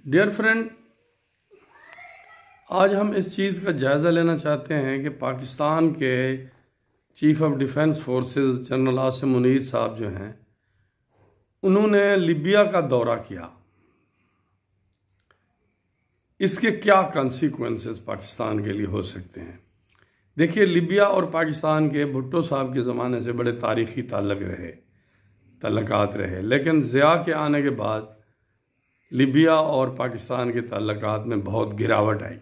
Dear friend, आज हम इस चीज़ का जायज़ा लेना चाहते हैं कि पाकिस्तान के chief of defence forces general Asim Munir साहब जो हैं, उन्होंने लीबिया का दौरा किया। इसके क्या कॉन्सिक्वेंसेस पाकिस्तान के लिए हो सकते हैं? देखिए, लीबिया और पाकिस्तान के भुट्टो साहब के ज़माने से बड़े तारीखी ताल्लुकात रहे, लेकिन ज़िया के आने के बाद लीबिया और पाकिस्तान के ताल्लुकात में बहुत गिरावट आई।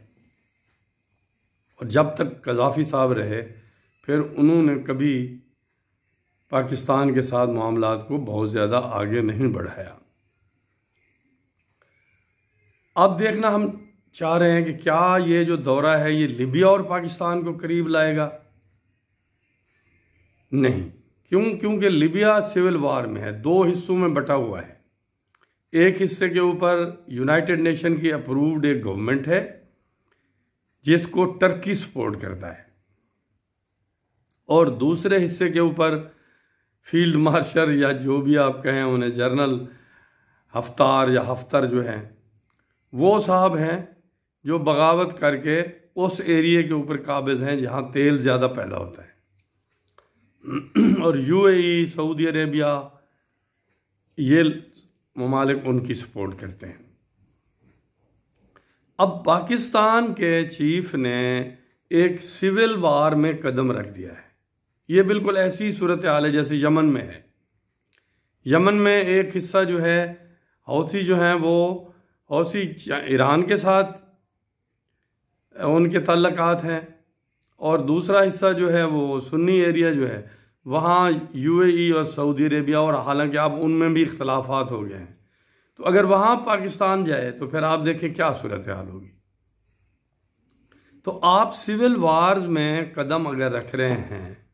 और जब तक कज़ाफ़ी साहब रहे, फिर उन्होंने कभी पाकिस्तान के साथ मामलात को बहुत ज़्यादा आगे नहीं बढ़ाया। अब देखना हम चाह रहे हैं कि क्या ये जो दौरा है ये लीबिया और पाकिस्तान को करीब लाएगा? नहीं। क्योंकि लीबिया सिविल वार में है, दो हिस्सों में बटा हुआ है। एक हिस्से के ऊपर यूनाइटेड नेशन की अप्रूव्ड एक गवर्नमेंट है जिसको टर्की सपोर्ट करता है, और दूसरे हिस्से के ऊपर फील्ड मार्शल या जो भी आप कहें उन्हें, जनरल हफ्तार या हफ्तर जो हैं, वो साहब हैं जो बगावत करके उस एरिया के ऊपर काबिज हैं जहां तेल ज़्यादा पैदा होता है। और यूएई, सऊदी अरेबिया, ये ममालिक उनकी सपोर्ट करते हैं। अब पाकिस्तान के चीफ ने एक सिविल वार में कदम रख दिया है। ये बिल्कुल ऐसी सूरत हाल है जैसे यमन में है। यमन में एक हिस्सा जो है हौथी जो हैं, वो हौथी ईरान के साथ उनके ताल्लुकात हैं, और दूसरा हिस्सा जो है वो सुन्नी एरिया जो है वहाँ यूएई और सऊदी अरेबिया, और हालांकि अब उनमें भी इख्तलाफात हो गए हैं। तो अगर वहाँ पाकिस्तान जाए तो फिर आप देखें क्या सूरत हाल होगी। तो आप सिविल वार्स में कदम अगर रख रहे हैं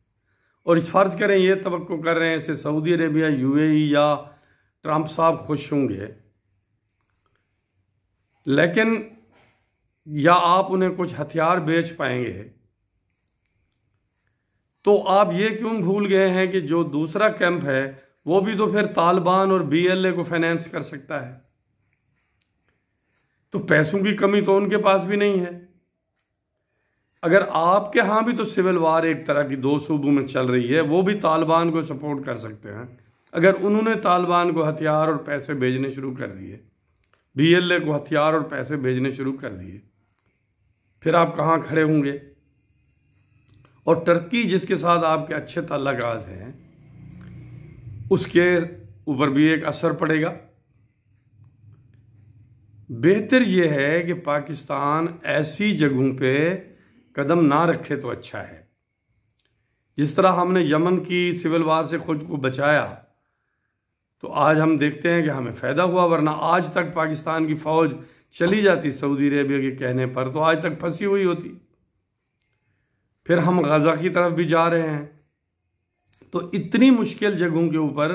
और इस फर्ज करें, ये तवक्को कर रहे हैं इससे सऊदी अरेबिया, यूएई या ट्रंप साहब खुश होंगे, लेकिन या आप उन्हें कुछ हथियार बेच पाएंगे, तो आप ये क्यों भूल गए हैं कि जो दूसरा कैंप है वो भी तो फिर तालिबान और बीएलए को फाइनेंस कर सकता है। तो पैसों की कमी तो उनके पास भी नहीं है। अगर आपके यहां भी तो सिविल वार एक तरह की दो सूबों में चल रही है, वो भी तालिबान को सपोर्ट कर सकते हैं। अगर उन्होंने तालिबान को हथियार और पैसे भेजने शुरू कर दिए, बीएलए को हथियार और पैसे भेजने शुरू कर दिए, फिर आप कहां खड़े होंगे? और टर्की जिसके साथ आपके अच्छे ताल्लुकात हैं, उसके ऊपर भी एक असर पड़ेगा। बेहतर यह है कि पाकिस्तान ऐसी जगहों पे कदम ना रखे तो अच्छा है। जिस तरह हमने यमन की सिविल वार से खुद को बचाया, तो आज हम देखते हैं कि हमें फायदा हुआ, वरना आज तक पाकिस्तान की फौज चली जाती सऊदी अरेबिया के कहने पर तो आज तक फंसी हुई होती। फिर हम गाजा की तरफ भी जा रहे हैं। तो इतनी मुश्किल जगहों के ऊपर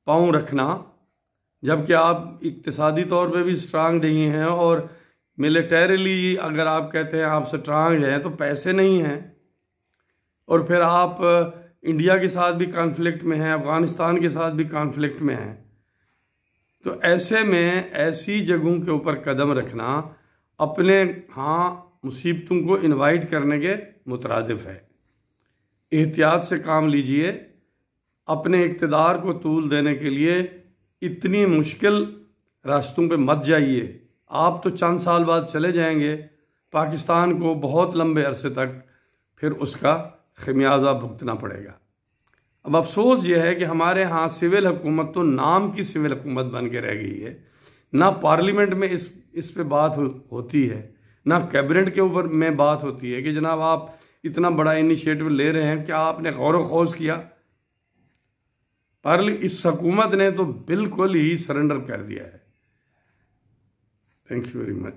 पांव रखना, जबकि आप इक्तिसादी तौर पे भी स्ट्रांग नहीं हैं, और मिलिटरीली अगर आप कहते हैं आप स्ट्रांग हैं, तो पैसे नहीं हैं, और फिर आप इंडिया के साथ भी कॉन्फ्लिक्ट में हैं, अफगानिस्तान के साथ भी कॉन्फ्लिक्ट में हैं। तो ऐसे में ऐसी जगहों के ऊपर कदम रखना अपने मुसीबतों को इनवाइट करने के मुतरादिफ है। एहतियात से काम लीजिए। अपने इक़्तिदार को तूल देने के लिए इतनी मुश्किल रास्तों पे मत जाइए। आप तो चंद साल बाद चले जाएंगे, पाकिस्तान को बहुत लंबे अरसे तक फिर उसका खमियाजा भुगतना पड़ेगा। अब अफसोस यह है कि हमारे यहाँ सिविल हुकूमत तो नाम की सिविल हुकूमत बन के रह गई है। ना पार्लियामेंट में इस पे बात होती है, ना कैबिनेट के ऊपर में बात होती है कि जनाब आप इतना बड़ा इनिशिएटिव ले रहे हैं, क्या आपने गौर व खौज किया? पर इस हुकूमत ने तो बिल्कुल ही सरेंडर कर दिया है। Thank you very much.